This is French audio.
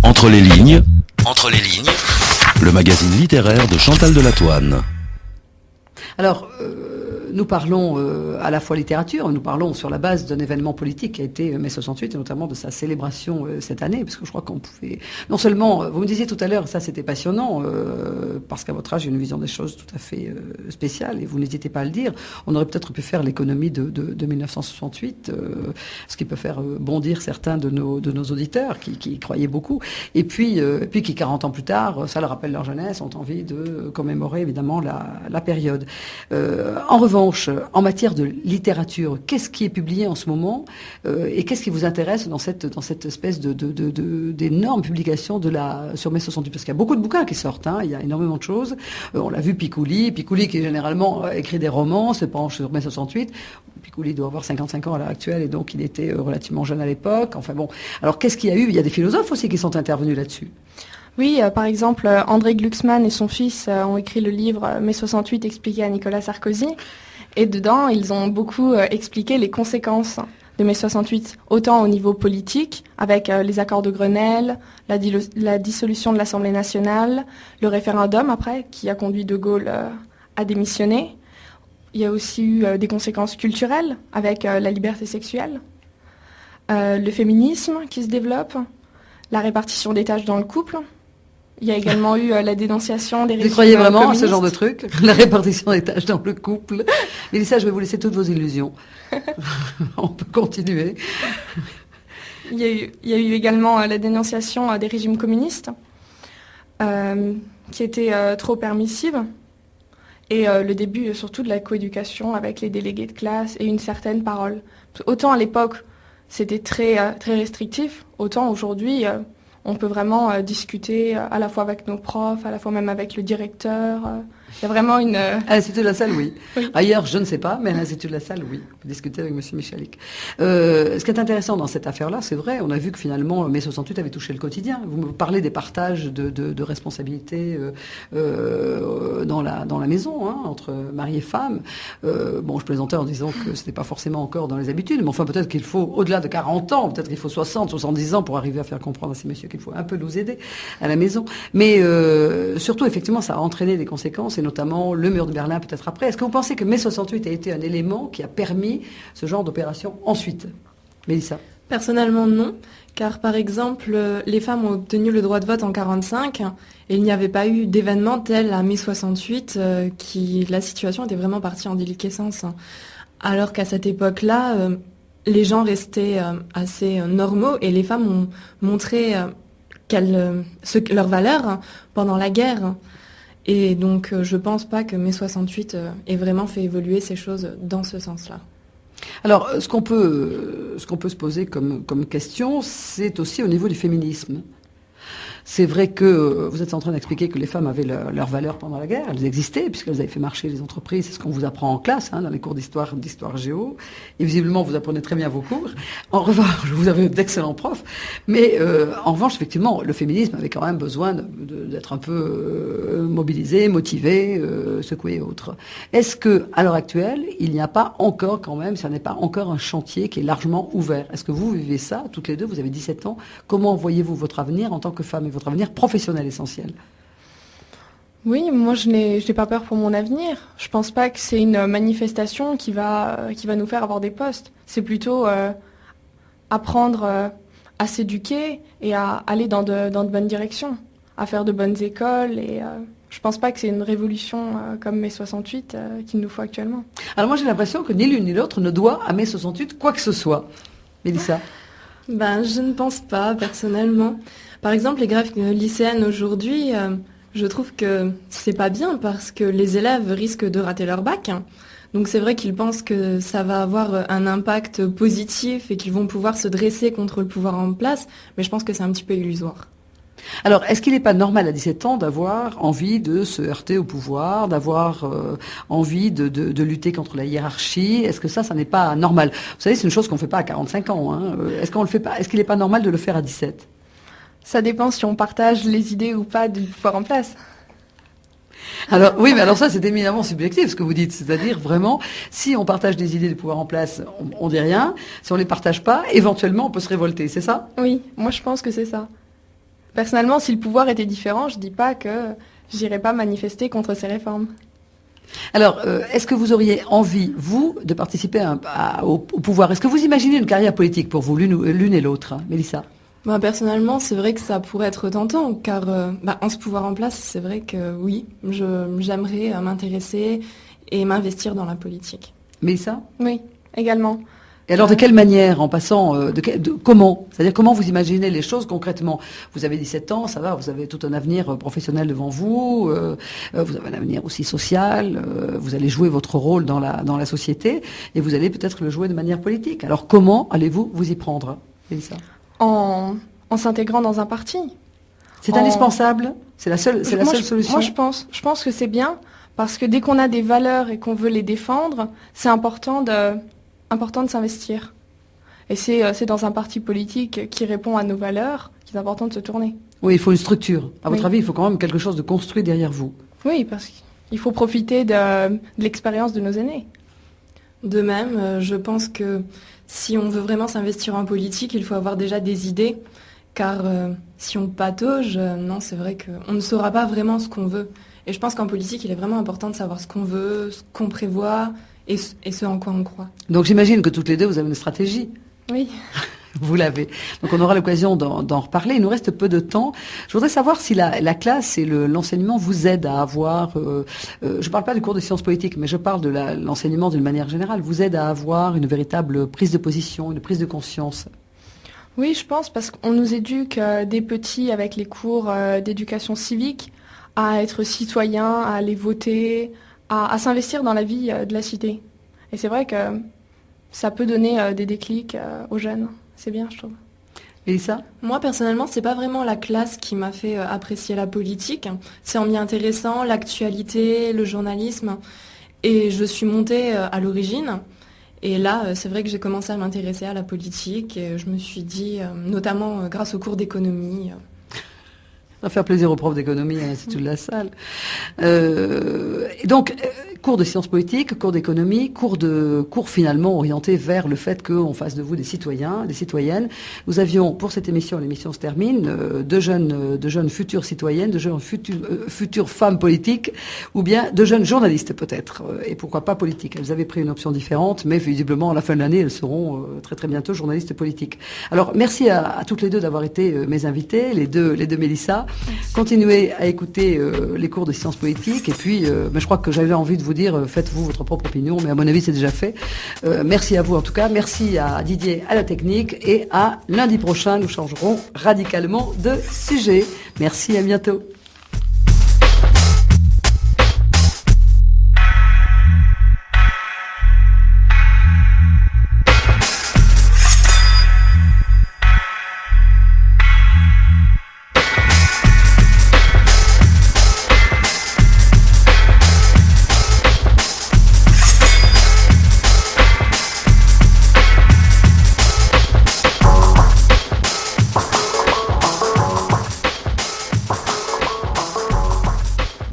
Entre les lignes, le magazine littéraire de Chantal Delatouane. Alors, nous parlons à la fois littérature, nous parlons sur la base d'un événement politique qui a été mai 68, et notamment de sa célébration cette année, parce que je crois qu'on pouvait... Non seulement, vous me disiez tout à l'heure, ça c'était passionnant, parce qu'à votre âge, j'ai une vision des choses tout à fait spéciale, et vous n'hésitez pas à le dire, on aurait peut-être pu faire l'économie de 1968, ce qui peut faire bondir certains de nos auditeurs, qui y croyaient beaucoup, et puis qui 40 ans plus tard, ça leur rappelle leur jeunesse, ont envie de commémorer évidemment la période. En revanche, en matière de littérature, qu'est-ce qui est publié en ce moment et qu'est-ce qui vous intéresse dans cette espèce d'énorme publication sur mai 68? Parce qu'il y a beaucoup de bouquins qui sortent, hein, il y a énormément de choses. On l'a vu, Picouli qui généralement écrit des romans, se penche sur mai 68. Picouli doit avoir 55 ans à l'heure actuelle et donc il était relativement jeune à l'époque. Enfin bon, alors qu'est-ce qu'il y a eu? Il y a des philosophes aussi qui sont intervenus là-dessus. Oui, par exemple, André Glucksmann et son fils ont écrit le livre Mai 68 expliqué à Nicolas Sarkozy. Et dedans, ils ont beaucoup expliqué les conséquences de mai 68, autant au niveau politique, avec les accords de Grenelle, la dissolution de l'Assemblée nationale, le référendum après, qui a conduit De Gaulle à démissionner. Il y a aussi eu des conséquences culturelles, avec la liberté sexuelle, le féminisme qui se développe, la répartition des tâches dans le couple. Il y a également eu la dénonciation des régimes communistes. Vous croyez vraiment à ce genre de truc? La répartition des tâches dans le couple? Mélissa, je vais vous laisser toutes vos illusions. On peut continuer. Il y a eu également la dénonciation des régimes communistes, qui étaient trop permissives. Et le début surtout de la coéducation avec les délégués de classe et une certaine parole. Autant à l'époque, c'était très, très restrictif, autant aujourd'hui... on peut vraiment discuter à la fois avec nos profs, à la fois même avec le directeur. Il y a vraiment une... À l'Institut de la Salle, oui. Oui. Ailleurs, je ne sais pas, mais à l'Institut de la Salle, oui. On peut discuter avec M. Michalik. Ce qui est intéressant dans cette affaire-là, c'est vrai, on a vu que finalement, mai 68 avait touché le quotidien. Vous me parlez des partages de responsabilités dans la maison, hein, entre mari et femme. Bon, je plaisantais en disant que ce n'était pas forcément encore dans les habitudes, mais enfin, peut-être qu'il faut, au-delà de 40 ans, peut-être qu'il faut 60, 70 ans pour arriver à faire comprendre à ces messieurs qu'il faut un peu nous aider à la maison. Mais surtout, effectivement, ça a entraîné des conséquences, et notamment le mur de Berlin peut-être après. Est-ce que vous pensez que mai 68 a été un élément qui a permis ce genre d'opération ensuite? Mélissa? Personnellement, non, car par exemple, les femmes ont obtenu le droit de vote en 1945 et il n'y avait pas eu d'événement tel à mai 68 la situation était vraiment partie en déliquescence. Alors qu'à cette époque-là, les gens restaient assez normaux et les femmes ont montré leurs valeurs pendant la guerre. Et donc, je ne pense pas que mai 68 ait vraiment fait évoluer ces choses dans ce sens-là. Alors, ce qu'on peut se poser comme question, c'est aussi au niveau du féminisme. C'est vrai que vous êtes en train d'expliquer que les femmes avaient leur valeur pendant la guerre, elles existaient puisqu'elles avaient fait marcher les entreprises, c'est ce qu'on vous apprend en classe, hein, dans les cours d'histoire géo, et visiblement vous apprenez très bien vos cours. En revanche, vous avez d'excellents profs, mais en revanche, effectivement, le féminisme avait quand même besoin d'être un peu mobilisé, motivé, secoué et autres. Est-ce que, à l'heure actuelle, il n'y a pas encore quand même, ça n'est pas encore un chantier qui est largement ouvert? Est-ce que vous vivez ça, toutes les deux, vous avez 17 ans, comment voyez-vous votre avenir en tant que femme et votre avenir professionnel essentiel? Oui, moi je n'ai pas peur pour mon avenir. Je pense pas que c'est une manifestation qui va nous faire avoir des postes. C'est plutôt apprendre à s'éduquer et à aller dans de bonnes directions, à faire de bonnes écoles. Et je pense pas que c'est une révolution comme mai 68 qu'il nous faut actuellement. Alors moi j'ai l'impression que ni l'une ni l'autre ne doit à mai 68 quoi que ce soit. Mélissa? Je ne pense pas, personnellement. Par exemple, les grèves lycéennes aujourd'hui, je trouve que c'est pas bien parce que les élèves risquent de rater leur bac. Donc c'est vrai qu'ils pensent que ça va avoir un impact positif et qu'ils vont pouvoir se dresser contre le pouvoir en place, mais je pense que c'est un petit peu illusoire. Alors, est-ce qu'il n'est pas normal à 17 ans d'avoir envie de se heurter au pouvoir, d'avoir envie de lutter contre la hiérarchie? Est-ce que ça n'est pas normal? Vous savez, c'est une chose qu'on ne fait pas à 45 ans. Hein. Est-ce qu'on le fait pas? Est-ce qu'il n'est pas normal de le faire à 17? Ça dépend si on partage les idées ou pas du pouvoir en place. Alors oui, mais alors ça c'est éminemment subjectif ce que vous dites, c'est-à-dire vraiment si on partage des idées du pouvoir en place, on dit rien. Si on les partage pas, éventuellement on peut se révolter, c'est ça? Oui, moi je pense que c'est ça. Personnellement, si le pouvoir était différent, je dis pas que j'irais pas manifester contre ces réformes. Alors, est-ce que vous auriez envie, vous, de participer au pouvoir? Est-ce que vous imaginez une carrière politique pour vous, l'une et l'autre, hein, Mélissa? Moi, personnellement, c'est vrai que ça pourrait être tentant, car en ce pouvoir en place, c'est vrai que oui, j'aimerais m'intéresser et m'investir dans la politique. Mélissa? Oui, également. Et alors, de quelle manière, en passant, comment? C'est-à-dire, comment vous imaginez les choses concrètement? Vous avez 17 ans, ça va, vous avez tout un avenir professionnel devant vous, vous avez un avenir aussi social, vous allez jouer votre rôle dans la société, et vous allez peut-être le jouer de manière politique. Alors, comment allez-vous vous y prendre, Mélissa? En s'intégrant dans un parti. C'est indispensable? C'est la seule solution? Moi, je pense que c'est bien, parce que dès qu'on a des valeurs et qu'on veut les défendre, c'est important de s'investir. Et c'est dans un parti politique qui répond à nos valeurs qu'il est important de se tourner. Oui, il faut une structure. À votre Oui. avis, il faut quand même quelque chose de construit derrière vous. Oui, parce qu'il faut profiter de l'expérience de nos aînés. De même, je pense que si on veut vraiment s'investir en politique, il faut avoir déjà des idées, car si on patauge, non, c'est vrai qu'on ne saura pas vraiment ce qu'on veut. Et je pense qu'en politique, il est vraiment important de savoir ce qu'on veut, ce qu'on prévoit et ce en quoi on croit. Donc j'imagine que toutes les deux, vous avez une stratégie. Oui. Vous l'avez. Donc on aura l'occasion d'en reparler. Il nous reste peu de temps. Je voudrais savoir si la classe et l'enseignement vous aident à avoir, je ne parle pas du cours de sciences politiques, mais je parle de l'enseignement d'une manière générale, vous aide à avoir une véritable prise de position, une prise de conscience. Oui, je pense, parce qu'on nous éduque des petits avec les cours d'éducation civique à être citoyen, à aller voter, à s'investir dans la vie de la cité. Et c'est vrai que ça peut donner des déclics aux jeunes. C'est bien, je trouve. Mélissa? Moi, personnellement, c'est pas vraiment la classe qui m'a fait apprécier la politique. C'est en m'y intéressant, l'actualité, le journalisme. Et je suis montée à l'origine. Et là, c'est vrai que j'ai commencé à m'intéresser à la politique. Et je me suis dit, notamment grâce aux cours d'économie. Ça va faire plaisir aux profs d'économie à l'Institut de la Salle. Et donc, cours de sciences politiques, cours d'économie, cours finalement orientés vers le fait qu'on fasse de vous des citoyens, des citoyennes. Nous avions, pour cette émission, l'émission se termine, de jeunes futures citoyennes, de jeunes futures femmes politiques, ou bien de jeunes journalistes peut-être, et pourquoi pas politiques. Elles avaient pris une option différente, mais visiblement, à la fin de l'année, elles seront très très bientôt journalistes politiques. Alors, merci à toutes les deux d'avoir été mes invitées, les deux Mélissa. Merci. Continuez à écouter les cours de sciences politiques, et puis, je crois que j'avais envie de vous dire, faites-vous votre propre opinion, mais à mon avis, c'est déjà fait. Merci à vous en tout cas, merci à Didier à la technique, et à lundi prochain, nous changerons radicalement de sujet. Merci, à bientôt.